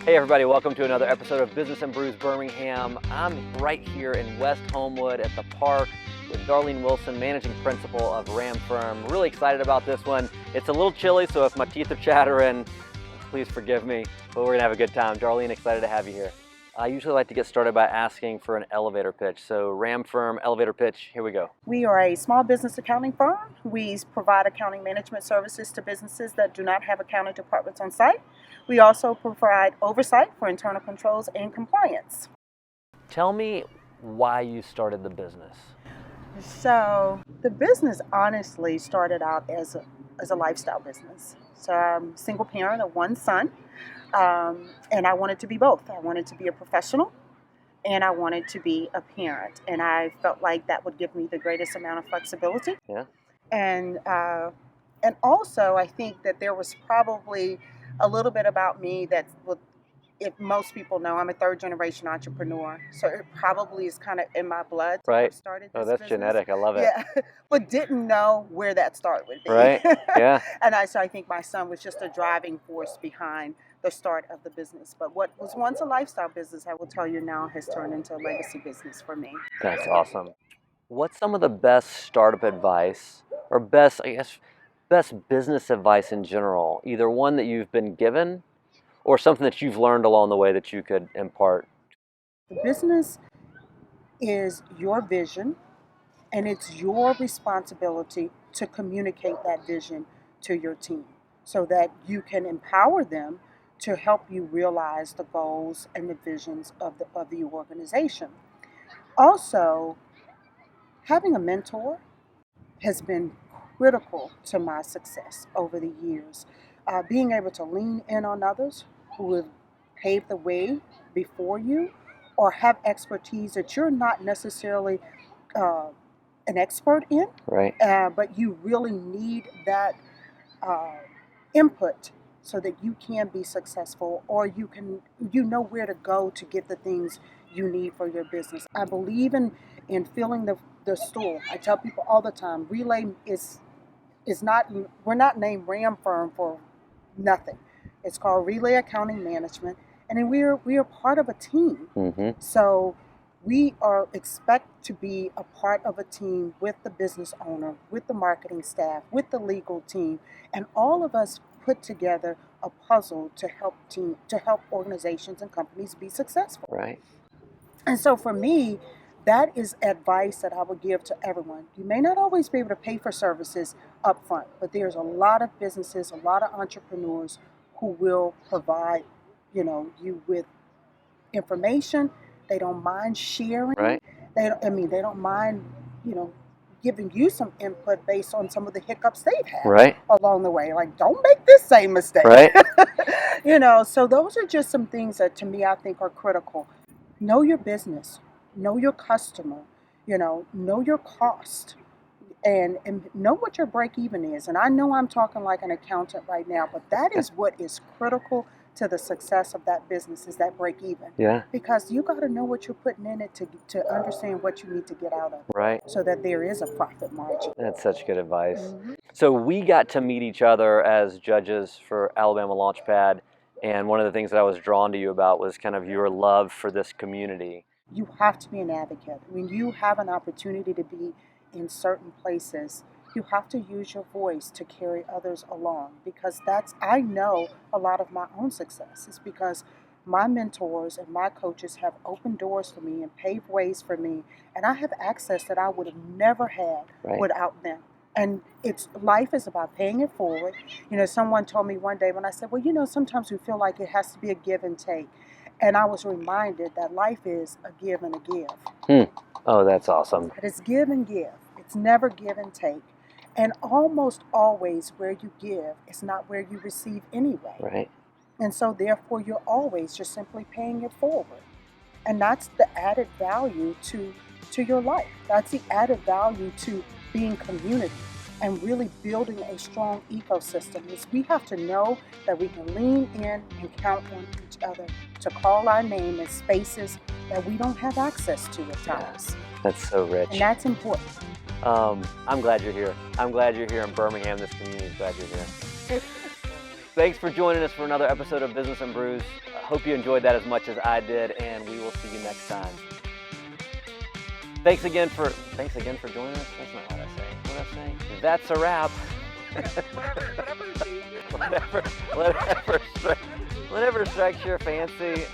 Hey everybody, welcome to another episode of Business and Brews Birmingham. I'm right here in West Homewood at the park with Darlene Wilson, Managing Principal of Ram Firm. Really excited about this one. It's a little chilly, so if my teeth are chattering, please forgive me, but we're gonna have a good time. Darlene, excited to have you here. I usually like to get started by asking for an elevator pitch. So Ram Firm, elevator pitch, here we go. We are a small business accounting firm. We provide accounting management services to businesses that do not have accounting departments on site. We also provide oversight for internal controls and compliance. Tell me why you started the business. So the business honestly started out as a lifestyle business. So I'm a single parent of one son, and I wanted to be both. I wanted to be a professional and I wanted to be a parent, and I felt like that would give me the greatest amount of flexibility. Yeah. And also I think that there was probably a little bit about me that, if most people know, I'm a third generation entrepreneur, so it probably is kind of in my blood to Right. have started this Oh, that's business. genetic. I love it. Yeah, but didn't know where that start would be. Right. Yeah. And so I think my son was just a driving force behind the start of the business. But what was once a lifestyle business, I will tell you now, has turned into a legacy business for me. That's awesome. What's some of the best startup advice or best business advice in general? Either one that you've been given or something that you've learned along the way that you could impart? The business is your vision, and it's your responsibility to communicate that vision to your team so that you can empower them to help you realize the goals and the visions of the organization. Also, having a mentor has been critical to my success over the years. Being able to lean in on others who have paved the way before you or have expertise that you're not necessarily an expert in, Right. but you really need that input so that you can be successful, or you know where to go to get the things you need for your business. I believe in filling the store. I tell people all the time, Relay is not, we're not named Ram Firm for nothing. It's called Relay Accounting Management, and then we are part of a team. Mm-hmm. So we expect to be a part of a team with the business owner, with the marketing staff, with the legal team, and all of us put together a puzzle to help organizations and companies be successful. Right. And so for me, that is advice that I would give to everyone. You may not always be able to pay for services up front, but there's a lot of businesses, a lot of entrepreneurs who will provide, you with information. They don't mind sharing. Right. They don't mind, giving you some input based on some of the hiccups they've had Right. along the way. Like, don't make this same mistake. Right. So those are just some things that to me I think are critical. Know your business, know your customer, know your cost, and know what your break even is. And I know I'm talking like an accountant right now, but that is what is critical to the success of that business, is that break even. Yeah. Because you got to know what you're putting in it to understand what you need to get out of it. Right. So that there is a profit margin. That's such good advice. Mm-hmm. So we got to meet each other as judges for Alabama Launchpad, and one of the things that I was drawn to you about was kind of your love for this community. You have to be an advocate. When you have an opportunity to be in certain places, you have to use your voice to carry others along, because I know a lot of my own success is because my mentors and my coaches have opened doors for me and paved ways for me, and I have access that I would have never had Right. without them. And life is about paying it forward. Someone told me one day when I said, well, sometimes we feel like it has to be a give and take. And I was reminded that life is a give and a give. Oh, that's awesome. It's give and give. It's never give and take. And almost always where you give is not where you receive anyway. Right. And so therefore you're always just simply paying it forward. And that's the added value to your life. That's the added value to being community and really building a strong ecosystem. Is we have to know that we can lean in and count on each other to call our name in spaces that we don't have access to at times. That's so rich. And that's important. I'm glad you're here. I'm glad you're here in Birmingham. This community is glad you're here. Thanks for joining us for another episode of Business and Brews. I hope you enjoyed that as much as I did, and we will see you next time. Thanks again for joining us. That's not what I say. What did I say? That's a wrap. Whatever strikes your fancy.